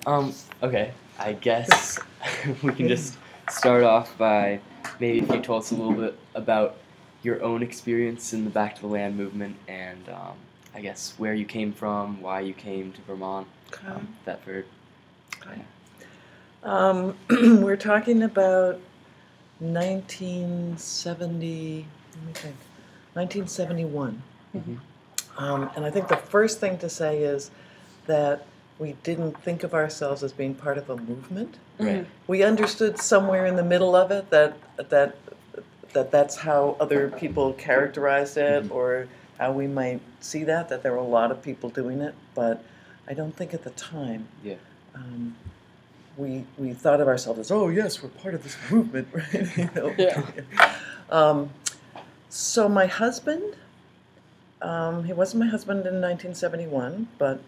Okay, I guess we can just start off by maybe if you told us a little bit about your own experience in the Back to the Land movement and I guess where you came from, why you came to Vermont, Thetford. Okay. We're talking about 1970, let me think, 1971. Mm-hmm. And I think the first thing to say is that we didn't think of ourselves as being part of a movement. Right. We understood somewhere in the middle of it that's how other people characterized it, Mhm. or how we might see that there were a lot of people doing it, but I don't think at the time Yeah. we thought of ourselves as, oh yes, we're part of this movement, right? You know? Yeah. So my husband, he wasn't my husband in 1971, but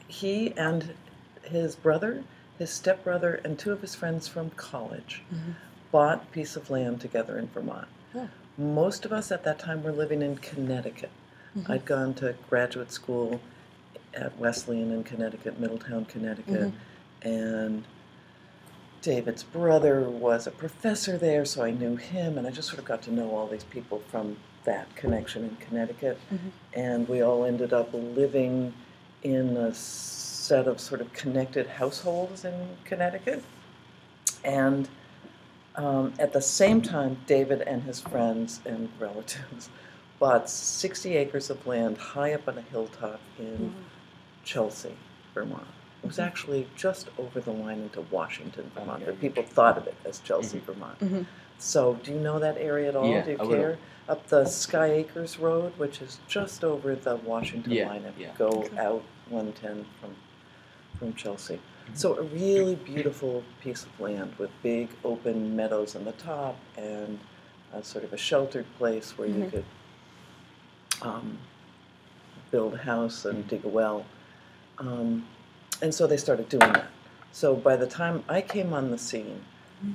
he and his brother, his stepbrother, and two of his friends from college bought a piece of land together in Vermont. Yeah. Most of us at that time were living in Connecticut. I'd gone to graduate school at Wesleyan in Connecticut, Middletown, Connecticut, and David's brother was a professor there, so I knew him, and I just sort of got to know all these people from that connection in Connecticut, and we all ended up living in a set of sort of connected households in Connecticut, and at the same time, David and his friends and relatives bought 60 acres of land high up on a hilltop in Chelsea, Vermont. It was actually just over the line into Washington, Vermont, Okay. but people thought of it as Chelsea, Vermont. So do you know that area at all? Yeah, Do you a care? little. Up the Sky Acres Road, which is just over the Washington line, if you go out 110 from Chelsea. So a really beautiful piece of land with big open meadows on the top and a sort of a sheltered place where you could build a house and dig a well. And so they started doing that. So by the time I came on the scene,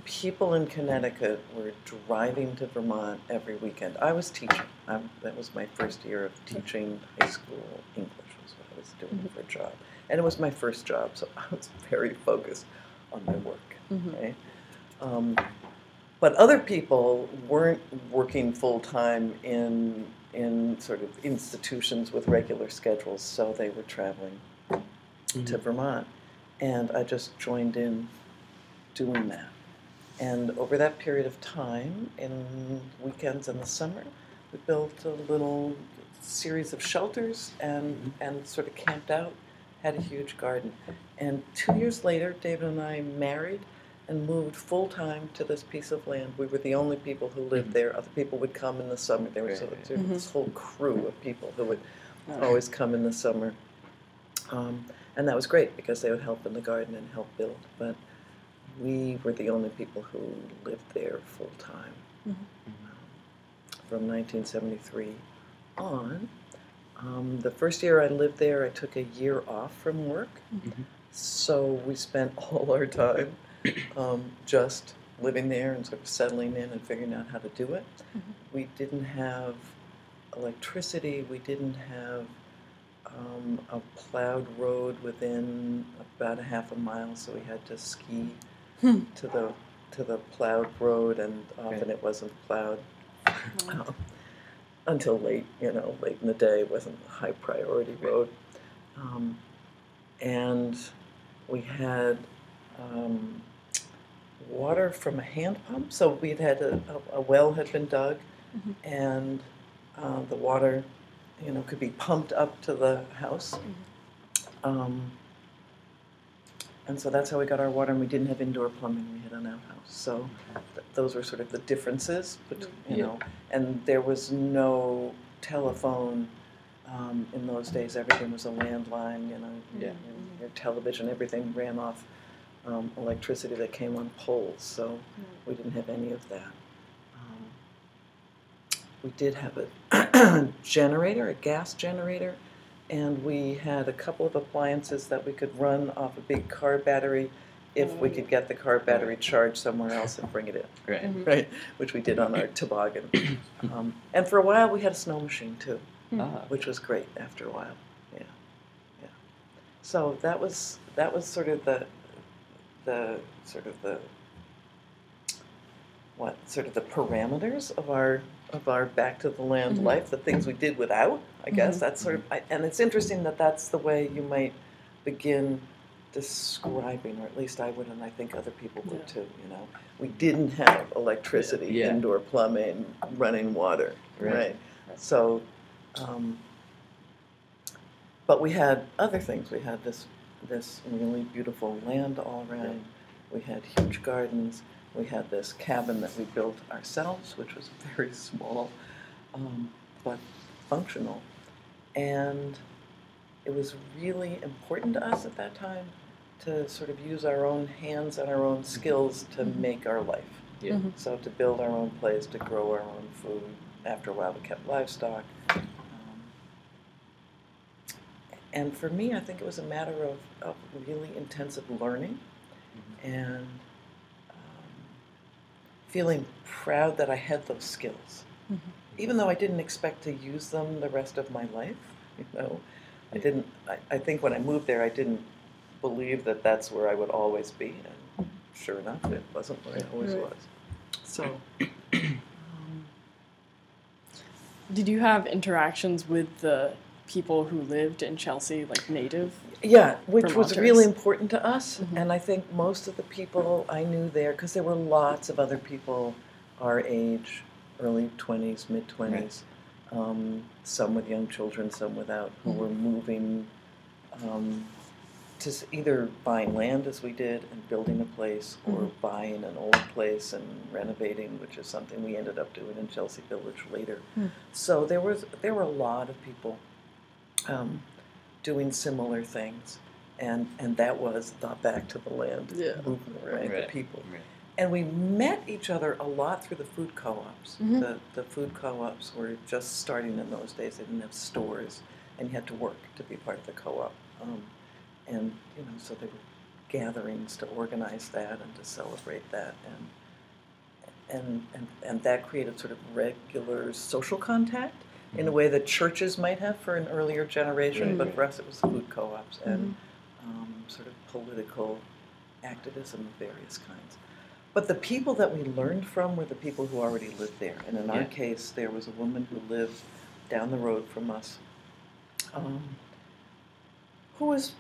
people in Connecticut were driving to Vermont every weekend. I was teaching. That was my first year of teaching high school English, was what I was doing for a job. And it was my first job, so I was very focused on my work. Okay? But other people weren't working full-time in sort of institutions with regular schedules, so they were traveling to Vermont. And I just joined in doing that. And over that period of time, in weekends in the summer, we built a little series of shelters and sort of camped out, had a huge garden. And 2 years later, David and I married and moved full-time to this piece of land. We were the only people who lived there. Other people would come in the summer. There was this whole crew of people who would always come in the summer. And that was great because they would help in the garden and help build. But we were the only people who lived there full-time. From 1973 on. The first year I lived there, I took a year off from work. So we spent all our time just living there and sort of settling in and figuring out how to do it. We didn't have electricity. We didn't have a plowed road within about a half a mile, so we had to ski to the plowed road, and often it wasn't plowed until late in the day. It wasn't a high priority road. And we had water from a hand pump, so we'd had a well had been dug, and the water could be pumped up to the house. And so that's how we got our water, and we didn't have indoor plumbing, we had an outhouse. So those were sort of the differences, and there was no telephone in those days. Everything was a landline, your television, everything ran off electricity that came on poles, so we didn't have any of that. We did have a generator, a gas generator, and we had a couple of appliances that we could run off a big car battery if we could get the car battery charged somewhere else and bring it in. Right, which we did on our toboggan. And for a while we had a snow machine too, which was great after a while. So that was sort of the sort of the what sort of the parameters of our back to the land Mhm. life, the things we did without, I guess. Mhm. That's sort of, and it's interesting that that's the way you might begin describing, or at least I would, and I think other people would Yeah. too. You know, we didn't have electricity, Yeah. indoor plumbing, running water, Right. right? So, but we had other things. We had this really beautiful land all around. We had huge gardens. We had this cabin that we built ourselves, which was very small, but functional. And it was really important to us at that time to sort of use our own hands and our own skills to Mhm. make our life. Yeah. Mhm. So to build our own place, to grow our own food. After a while, we kept livestock. And for me, I think it was a matter of really intensive learning and feeling proud that I had those skills. Mhm. Even though I didn't expect to use them the rest of my life, you know, I think when I moved there, I didn't believe that that's where I would always be. And sure enough, it wasn't where I always Right. was. So, Did you have interactions with the people who lived in Chelsea, like native? yeah, which was Vermonters. really important to us. Mhm. And I think most of the people I knew there, because there were lots of other people our age, early 20s, mid 20s, some with young children, some without, who were moving um, to either buying land as we did and building a place, or Mhm. buying an old place and renovating, which is something we ended up doing in Chelsea Village later. Mm. So there were a lot of people um, doing similar things, and that was the back to the land Yeah. movement, right? Right. The people. Right. And we met each other a lot through the food co-ops. Mhm. The food co-ops were just starting in those days. They didn't have stores, and you had to work to be part of the co-op. And you know, so there were gatherings to organize that and to celebrate that, and that created sort of regular social contact in a way that churches might have for an earlier generation, Right. but for us it was food co-ops and Mhm. sort of political activism of various kinds. But the people that we learned from were the people who already lived there. And in our Yeah. case, there was a woman who lived down the road from us, who was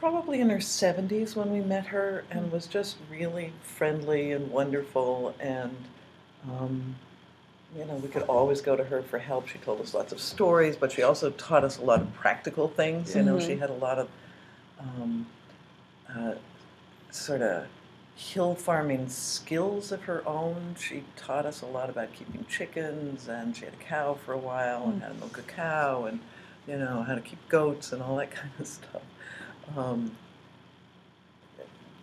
probably in her 70s when we met her and was just really friendly and wonderful. And, you know, we could always go to her for help. She told us lots of stories, but she also taught us a lot of practical things. You know, she Mhm. had a lot of um, uh, sort of hill farming skills of her own. She taught us a lot about keeping chickens, and she had a cow for a while and how to milk a cow, and you know how to keep goats and all that kind of stuff. Um,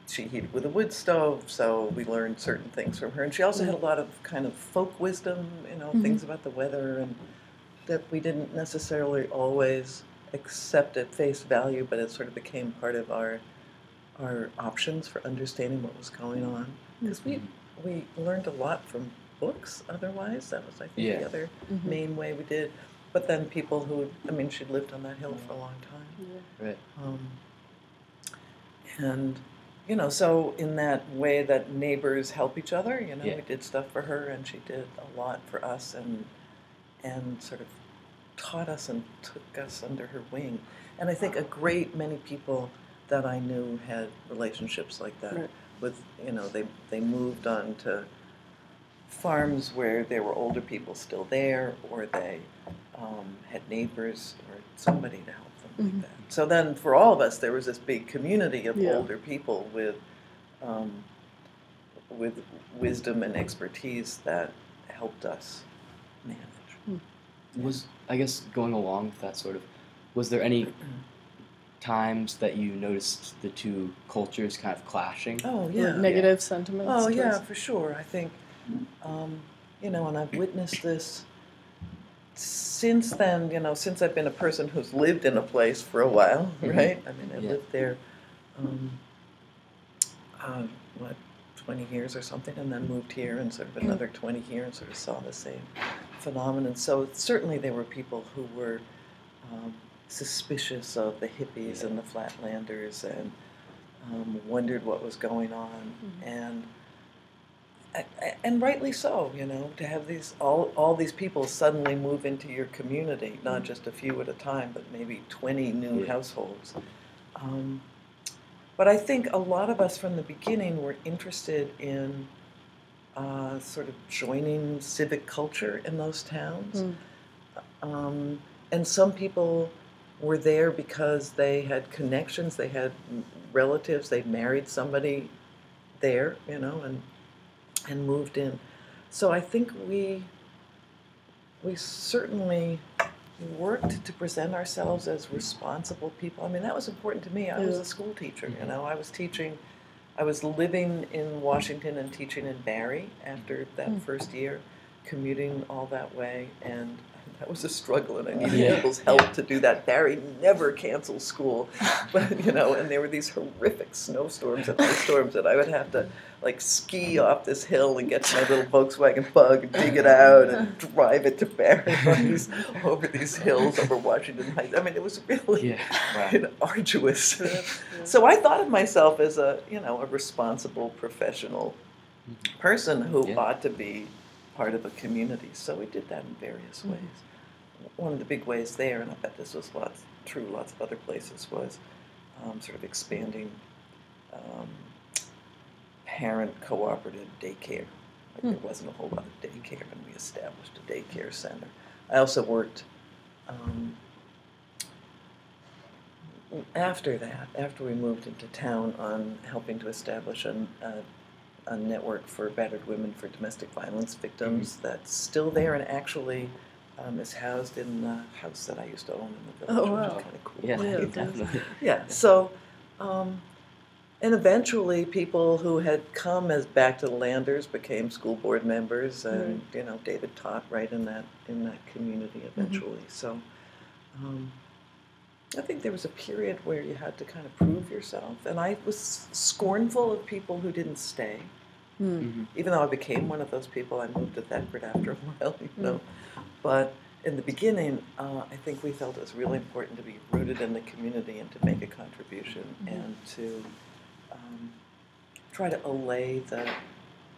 she heated with a wood stove, so we learned certain things from her. And she also had a lot of kind of folk wisdom, you know, things about the weather, and that we didn't necessarily always accept at face value, but it sort of became part of our options for understanding what was going on. Because we learned a lot from books otherwise. That was, I think, Yeah. the other Mhm. main way we did. But then people who, I mean, she'd lived on that hill for a long time. Yeah. Right. And, you know, so in that way that neighbors help each other, you know, Yeah. we did stuff for her and she did a lot for us and sort of taught us and took us under her wing. And I think a great many people that I knew had relationships like that. Right. With, you know, they moved on to farms where there were older people still there, or they had neighbors or somebody to help them like that. So then for all of us, there was this big community of Yeah. older people with wisdom and expertise that helped us manage. Was, I guess, going along with that sort of, was there any times that you noticed the two cultures kind of clashing? Oh, Like yeah. negative sentiments. Oh, yeah, towards- for sure. I think, you know, and I've witnessed this since then, you know, since I've been a person who's lived in a place for a while, right? I mean, I Yeah. lived there, what, 20 years or something, and then moved here and sort of another 20 here and sort of saw the same phenomenon. So certainly there were people who were suspicious of the hippies Yeah. and the Flatlanders, and wondered what was going on, and rightly so, you know, to have these all these people suddenly move into your community, not just a few at a time, but maybe 20 new Yeah. households. Um, but I think a lot of us from the beginning were interested in sort of joining civic culture in those towns. Um, and some people were there because they had connections, they had relatives, they'd married somebody there, you know, and moved in. So I think we certainly worked to present ourselves as responsible people. I mean, that was important to me. I was a school teacher, you know. I was living in Washington and teaching in Barrie after that first year, commuting all that way, and that was a struggle, and I needed Yeah. people's help Yeah. to do that. Barrie never canceled school, but you know, and there were these horrific snowstorms and ice storms that I would have to like ski off this hill and get to my little Volkswagen Bug and dig it out and drive it to Barrie over these hills over Washington Heights. I mean, it was really Yeah. arduous. So I thought of myself as a, you know, a responsible professional person who Yeah. ought to be part of a community. So we did that in various ways. One of the big ways there, and I bet this was true lots of other places, was sort of expanding parent cooperative daycare. Like there wasn't a whole lot of daycare, and we established a daycare center. I also worked after that, after we moved into town, on helping to establish a network for battered women for domestic violence victims that's still there and actually is housed in the house that I used to own in the village, Oh, which wow. is kind of cool. Yeah, Yeah. definitely. Yeah, so, and eventually people who had come as back to the Landers became school board members, and, you know, David taught right in that community eventually. So, I think there was a period where you had to kind of prove yourself, and I was scornful of people who didn't stay. Even though I became one of those people, I moved to Thetford after a while, you know. But in the beginning, I think we felt it was really important to be rooted in the community and to make a contribution and to try to allay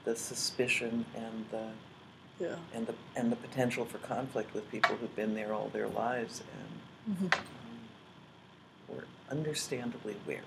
the suspicion and the potential for conflict with people who've been there all their lives and were understandably wary.